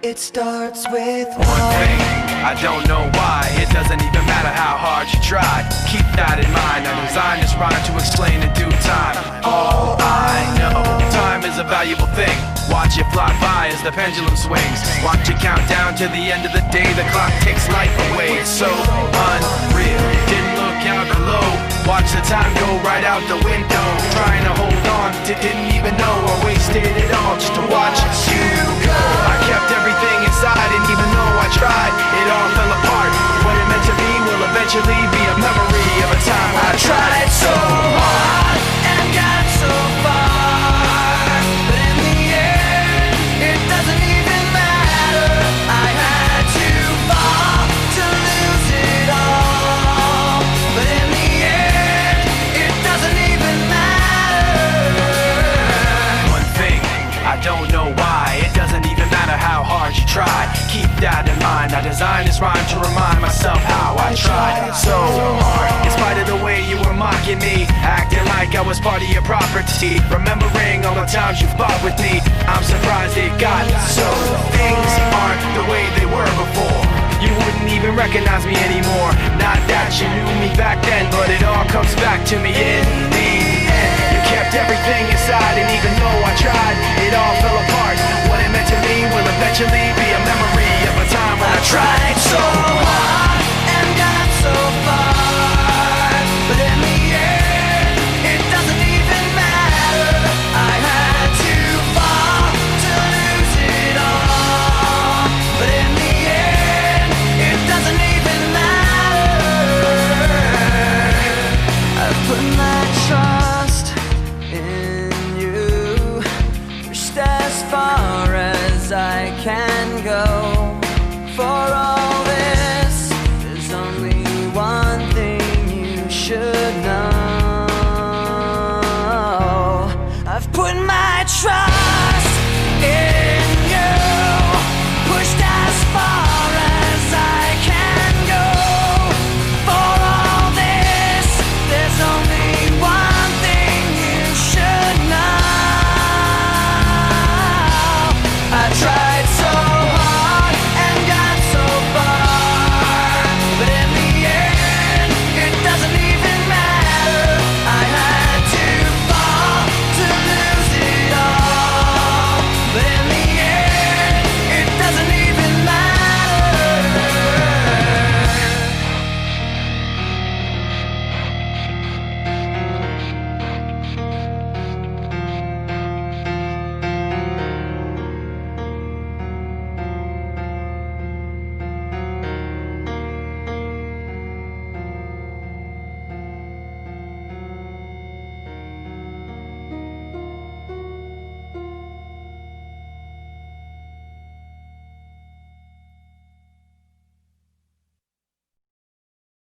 It starts with one thing. I don't know why. It doesn't even matter how hard you try. Keep that in mind. I designed this rhyme to explain in due time. All I know, time is a valuable thing. Watch it fly by as the pendulum swings. Watch it count down to the end of the day. The clock takes life away. It's so unreal. Didn't look out below. Watch the time go right out the window. Trying to hold on, didn't even know I wasted it all just to watch you go. I kept everything inside, and even though I tried, it all fell apart. What it meant to be will eventually be a memory of a time when I tried so hard and got so far, but in the end, it doesn't even matter. I had to fall to lose it all, but in the end, it doesn't even matter. One thing, I don't know why. It doesn't even matter how hard you try. Keep that in mind. I designed this rhyme to remind myself how I tried so hard. In spite of the way you were mocking me, acting like I was part of your property, remembering all the times you fought with me, I'm surprised it got so. Things aren't the way they were before. You wouldn't even recognize me anymore. Not that you knew me back then, but it all comes back to me in the end. You kept everything inside, and even though I tried, it all fell apart. What it meant to me will eventually be a memory of a time when I tried so hard and got so far, but in the end, it doesn't even matter. I had to fall to lose it all, but in the end, it doesn't even matter. I've put my trust in you, pushed as far as I can go. For all this, there's only one thing you should know. I've put my trust